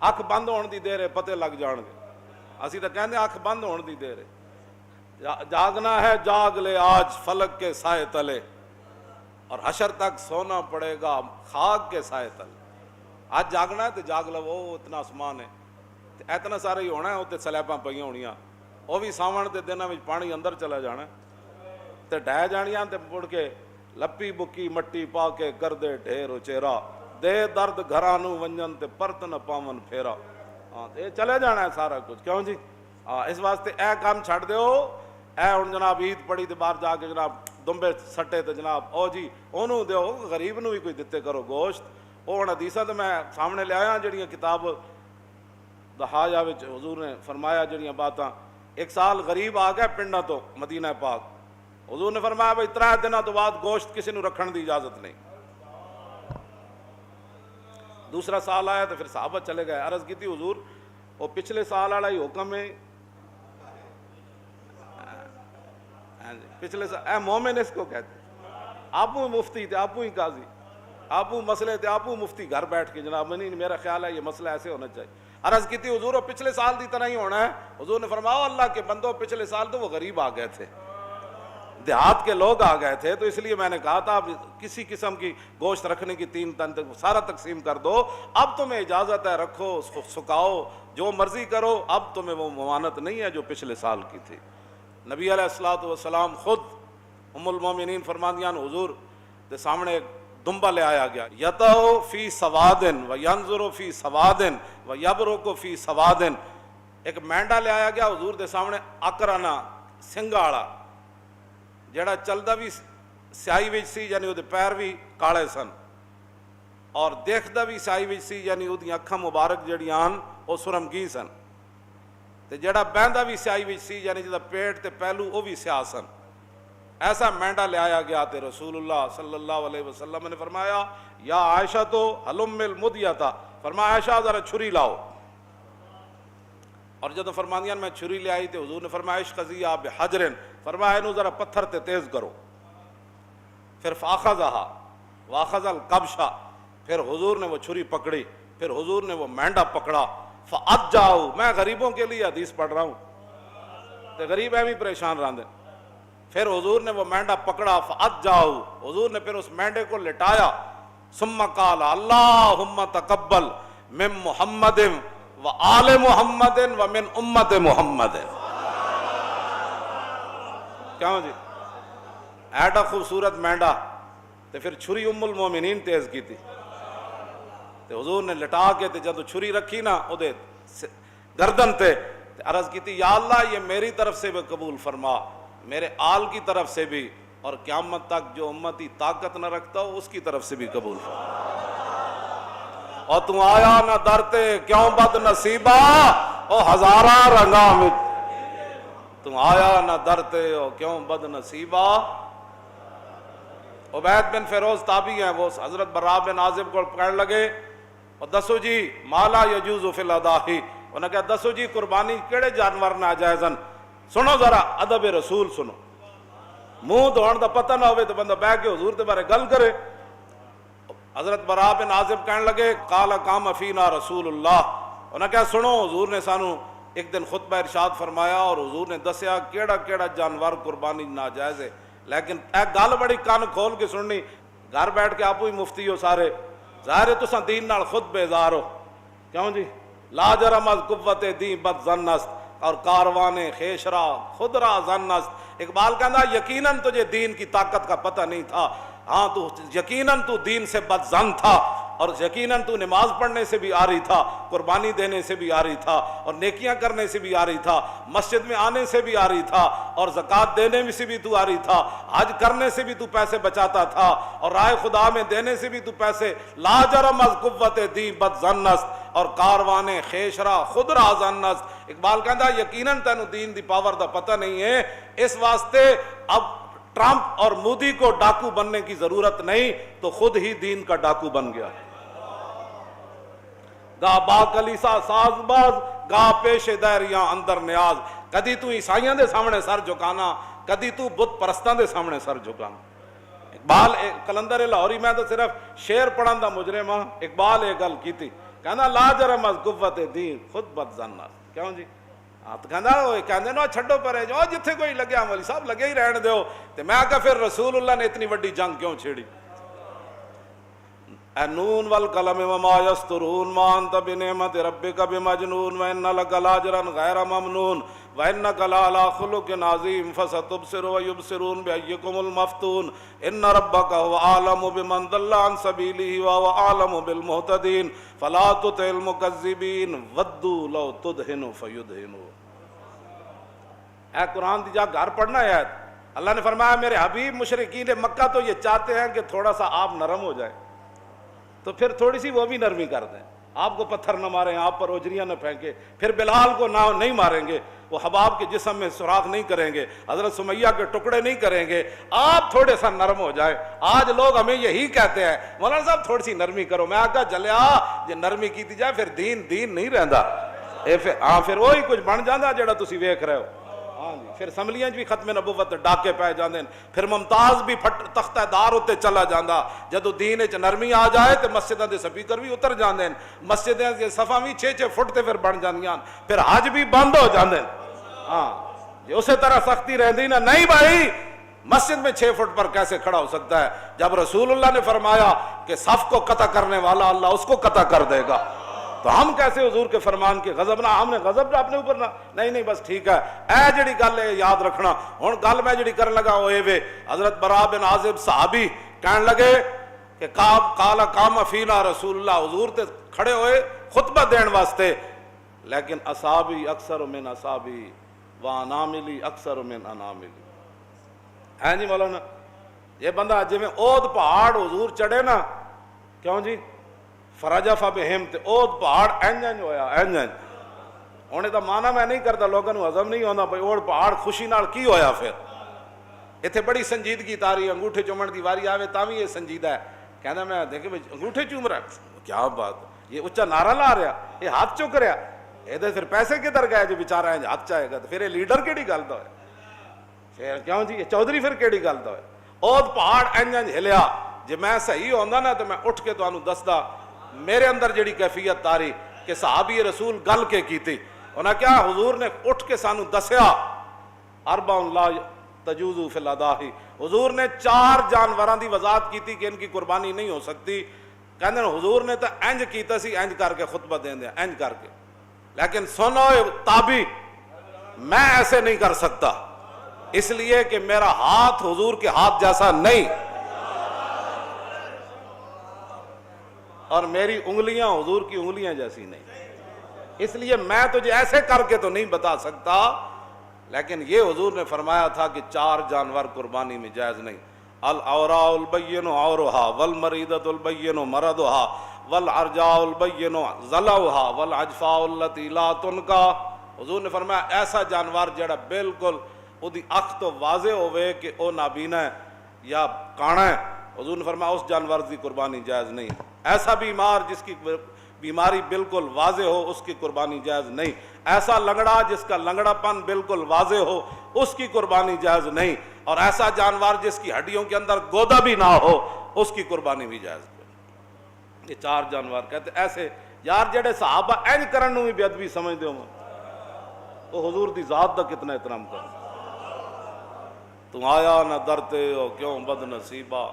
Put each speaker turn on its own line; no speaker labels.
ਅੱਖ ਬੰਦ ਹੋਣ ਦੀ ਦੇਰ ਹੈ, ਪਤੇ ਲੱਗ ਜਾਣਗੇ। ਅਸੀਂ ਤਾਂ ਕਹਿੰਦੇ ਅੱਖ ਬੰਦ ਹੋਣ ਦੀ ਦੇਰ ਹੈ। जागना है जाग ले आज फलक के साए तले, और हशर तक सोना पड़ेगा खाक के साए तले। आज जागना है तो जाग लवो, इतना आसमान है, इतना सारा ही होना है। उत्ते सलैबां पईयां होणियां, वो भी सावण के दिनों में पानी अंदर चला जाना ते ढह जानियां, ते मुड़ के लप्पी बुक्की मट्टी पा के कर दे ढेर उचेरा, दे दर्द घरां नूं वंजन ते परत न पावन फेरा। हाँ, ये चले जाना है सारा कुछ, क्यों जी? हाँ, इस वास्ते ए काम छड़ दो। ए हुण जनाब ईद पड़ी तो बाहर जाके जनाब दुंबे सट्टे तो जनाब ओ जी ओनू दो, गरीब नूं भी कोई दिते करो गोश्त। वो हुण हदीसां तो मैं सामने ले आया, जिहड़ियां किताब दहाजा विच हुजूर ने फरमाया जिहड़ियां बातां। एक साल गरीब आ गया पिंडां तो मदीना पाक, हुजूर ने फरमाया भाई 3 दिनों तो बाद गोश्त किसी नूं रखण दी इजाजत नहीं। दूसरा साल आया तो फिर साहबा चले गए, अर्ज की थी हुजूर वो पिछले साल वाला ही हुक्म है, पिछले साल मोमिन इसको कहते, आपू मुफ्ती थे, आपू ही काजी, आपू मसले थे, आपू मुफ्ती घर बैठ के जनाब नहीं मेरा ख्याल है ये मसला ऐसे होना चाहिए। अर्ज की थी हुजूर वो पिछले साल की तरह ही होना है। हुजूर ने फरमाया अल्लाह के बंदो पिछले साल तो वो गरीब आ गए थे, देहात के लोग आ गए थे, तो इसलिए मैंने कहा था आप किसी किस्म की गोश्त रखने की 3 टन तक सारा तकसीम कर दो। अब तुम्हें इजाज़त है, रखो, उसको सुखाओ, जो मर्जी करो, अब तुम्हें वो मवानत नहीं है जो पिछले साल की थी। नबी अलैहिस्सलातु वस्सलाम खुद उम्मुल मोमिनीन फरमादियान हुजूर के सामने एक दुम्बा ले आया गया, यतौ फी सवादिन व यंजुरु फी सवादिन व यबरुकु फी सवादिन। एक मैंडा ले आया गया हुजूर के सामने, अकराना सिंगा वाला, ਜਿਹੜਾ चलता भी स्याही विच सी, यानी ਉਹਦੇ पैर भी काले सन, और देखता भी स्याही विच सी, यानी ਉਹਦੀਆਂ ਅੱਖਾਂ मुबारक ਜਿਹੜੀਆਂ ਹਨ ਉਹ सुरमगी सन, ਤੇ ਜਿਹੜਾ ਬਹਿੰਦਾ भी स्याही विच सी, यानी ਜਿਹਦਾ पेट ਤੇ ਪਹਿलू ਉਹ भी स्याह सन। ऐसा मेंढा ले आया गया तो रसूलुल्लाह सल्लल्लाहु अलैहि वसल्लम ने फरमाया या आयशा तो हलुम्मिल मुदियता, फरमाया आयशा जरा छुरी लाओ। और जब फरमानियान मैं छुरी ले आई तो हुजूर ने फरमाया इश्क़ज़िया बिहजरिन, फरमाया इनू जरा पत्थर ते तेज करो। फिर फ़ाख़ज़हा वाख़ज़ल कब्शा, फिर हुजूर ने वो छुरी पकड़ी, फिर हुजूर ने वो मेंढा पकड़ा। फ़अज्जाऊ, मैं गरीबों के लिए हदीस पढ़ रहा हूँ तो गरीब एवं परेशान रहते। फिर हुजूर ने वो मेंढा पकड़ा, फ़अज्जाऊ, हुजूर ने फिर उस मेंढे को लिटाया। सुम्मा क़ाल अल्लाहुम्मा तक़ब्बल मिन मुहम्मदिन व आले मुहम्मदिन व मिन उम्मत मुहम्मदिन। क्यों जी? ऐडा खूबसूरत मेंढा, तो फिर छुरी उम्मुल मोमिनीन तेज की थी, तो हुजूर ने लिटा के ते जब छुरी रखी ना उदे गर्दन ते अर्ज की थी या अल्लाह ये मेरी तरफ से भी कबूल फरमा, मेरे आल की तरफ से भी, और क़यामत तक जो उम्मती ताकत न रखता हो उसकी तरफ से भी कबूल फरमा। और तू आया ना दरते क्यों बद नसीबा ओ हजारा रंगा में, तू आया ना दरते ओ क्यों बद नसीबा। उबैद बिन फिरोज ताबी हैं, वो हजरत बर्रा बिन आजिब को कहने लगे और दसो जी माला यजूज़ु फिल अदाही, उन्हें कहा दसो जी कुर्बानी केड़े जानवर नाजायज़न। सुनो जरा अदब रसूल सुनो, मुंह धोण का पता ना हो तो बंदा बह के हुजूर के बारे गल करे। हजरत बरा बिन आजिब कहने लगे काला काम फीना रसूलुल्लाह, उन्हें कहा सुनो हुजूर ने सानू एक दिन खुतबा इरशाद फरमाया और हुजूर ने दसिया केड़ा केड़ा जानवर कुर्बानी नाजायज़ है। लेकिन ए गल बड़ी कान खोल के सुननी, घर बैठ के आपू ही मुफ्ती हो सारे, ज़ाहिर है तुसां दीन नाल खुद बेजार हो, क्यों जी? लाजरम अज़ कुव्वत दी बद ज़न्नस्त और कारवाने खेशरा खुदरा ज़न्नस्त। इकबाल कहता यकीनन तुझे दीन की ताकत का पता नहीं था, हाँ तू यकीनन तू दीन से बदजन था, और यकीनन तू नमाज पढ़ने से भी आ रही था, कुर्बानी देने से भी आ रही था, और नेकियां करने से भी आ रही था, मस्जिद में आने से भी आ रही था, और ज़कात देने में से भी तू आ रही था, हज करने से भी तू पैसे बचाता था, और राय खुदा में देने से भी तू पैसे। लाजरम अज़ कुव्वत दी बदजन्नस्त और कारवाने खेशरा खुदरा ज़न्नस्त। इकबाल कहता यकीनन तैनू दीन दी पावर दा पता नहीं है, इस वास्ते अब ट्रंप और मोदी को डाकू बनने की जरूरत नहीं, तो खुद ही दीन का डाकू बन गया। गा बाकलीसा साजबाज गा पेशे दैरियां अंदर न्याज, कदी तू ईसाइयां दे सामने सर झुकाना, कदी तू बुत परस्तां दे सामने सर झुकाना। इकबाल कलंदर लाहौरी, मैं तो सिर्फ शेर पढ़न दा मुजरिम हाँ, इकबाल ये गल की थी, کہنا لا جرم از قوت دین خود بد زن کیوں جی تو کہندے نا چھڈو پرے جو جتھے کوئی لگیا مولی صاحب لگے ہی رہن دیو تے میں کہا پھر رسول اللہ نے اتنی وڈی جنگ کیوں چھیڑی اے نون والقلم وما یسطرون ما انت بنعمت ربک بمجنون وان لک لاجرا غیر ممنون وانک لعلی خلق عظیم فستبصر ویبصرون بایکم المفتون ان ربک هو اعلم بمن ضل عن سبیلہ وهو اعلم بالمہتدین فلا تطع المکذبین ودوا لو تدہن فیدہنون۔ اے قرآن دی جا گھر پڑھنا ہے اللہ نے فرمایا میرے حبیب مشرکین مکہ تو یہ چاہتے ہیں کہ تھوڑا سا آپ نرم ہو جائے تو پھر تھوڑی سی وہ بھی نرمی کر دیں، آپ کو پتھر نہ ماریں، آپ پر اوجریاں نہ پھینکیں، پھر بلال کو نہیں ماریں گے، وہ حباب کے جسم میں سوراخ نہیں کریں گے، حضرت سمیہ کے ٹکڑے نہیں کریں گے، آپ تھوڑے سا نرم ہو جائیں۔ آج لوگ ہمیں یہی کہتے ہیں مولانا صاحب تھوڑی سی نرمی کرو، میں آگا چلیا جے نرمی کی جائے پھر دین نہیں رہندا، پھر وہی کچھ بن جانا جڑا تسی ویکھ رہے ہو۔ ہاں جی، پھر اسمبلیاں بھی ختم نبوت ڈاکے پائے جاندے، پھر ممتاز بھی تختہ دار ہوتے چلا جاندا، جدو دین وچ نرمی آ جائے تے مسجداں دے سپیکر بھی اتر جاندے، مسجداں دے صفاں بھی 6-6 فٹ تے پھر بن جاندیاں، پھر حج بھی بند ہو جاندے۔ ہاں جی اسی طرح سختی رہندی نا، نہیں بھائی مسجد میں 6 فٹ پر کیسے کھڑا ہو سکتا ہے؟ جب رسول اللہ نے فرمایا کہ صف کو قطع کرنے والا اللہ اس کو قطع کر دے گا، تو ہم کیسے حضور کے فرمان کے غضب نہ، ہم نے غضب اپنے اوپر نہ، نہیں بس ٹھیک ہے، اے جڑی گل ہے یاد رکھنا۔ ہن گل میں جڑی کرن لگا ہوئے وے حضرت براء بن عازب صحابی کہن لگے کہ قال قام فینا رسول اللہ، حضور تے کھڑے ہوئے خطبہ دین واسطے، لیکن اصحابی اکثر من اصحابی واناملی اکثر من اناملی۔ ہے جی مولانا یہ بندہ جی میں اود پہاڑ حضور چڑھے نا، کیوں جی فرجف بہم تے اود پہاڑ اینج ہویا اینج ہونے دا مانا میں نہیں کرتا، لوگوں کو ہضم نہیں ہوتا بھائی اود پہاڑ خوشی نال کی ہویا، پھر اتنے بڑی سنجیدگی تاری انگوٹھے چومن دی واری آوے تاں بھی یہ سنجیدہ ہے، کہنا میں دیکھے انگوٹھے چوم رہا ہے، کیا بات، یہ اچھا نعرہ لا رہا، یہ ہاتھ چک رہا، یہ پھر پیسے کدھر گئے جو بیچارہ ہے ہاتھ چاہے گا، تو پھر یہ لیڈر کیڑی گل دا ہے، پھر کیوں جی یہ چودھری پھر کیڑی گل دا ہے؟ اود پہاڑ اینج ہلیا، جے میں صحیح ہوندا نا تو میں اٹھ کے تانوں دسدا میرے اندر جڑی کیفیت تاری کہ صحابی رسول گل کے کیتی، انہاں کیا حضور نے اٹھ کے سانو دسیا اربع لا تجوز فی الاضاحی، حضور نے 4 جانوراں دی وضاحت کیتی کہ ان کی قربانی نہیں ہو سکتی، کہندے حضور نے تو انج کیتا سی انج کر کے خطبہ دین دیا انج کر کے، لیکن سنو تابی میں ایسے نہیں کر سکتا، اس لیے کہ میرا ہاتھ حضور کے ہاتھ جیسا نہیں، اور میری انگلیاں حضور کی انگلیاں جیسی نہیں، اس لیے میں تجھے ایسے کر کے تو نہیں بتا سکتا، لیکن یہ حضور نے فرمایا تھا کہ 4 جانور قربانی میں جائز نہیں، العوراء البین عورها والمریضۃ البین مرضها والعرجاء البین ضلعها والعجفاء التي لا تنکا، حضور نے فرمایا ایسا جانور جڑا بالکل اودی اکھ تو واضح ہوئے کہ او نابینا ہے یا کانا ہے، حضور نے فرمایا اس جانور کی قربانی جائز نہیں، ایسا بیمار جس کی بیماری بالکل واضح ہو اس کی قربانی جائز نہیں، ایسا لنگڑا جس کا لنگڑا پن بالکل واضح ہو اس کی قربانی جائز نہیں، اور ایسا جانور جس کی ہڈیوں کے اندر گودا بھی نہ ہو اس کی قربانی بھی جائز نہیں۔ یہ 4 جانور کہتے ایسے یار جڑے صحابہ این کرن نو بھی بے ادبی سمجھتے ہو، تو حضور دی ذات دا کتنا احترام کر، تم آیا نہ درتے ہو کیوں بد نصیبہ،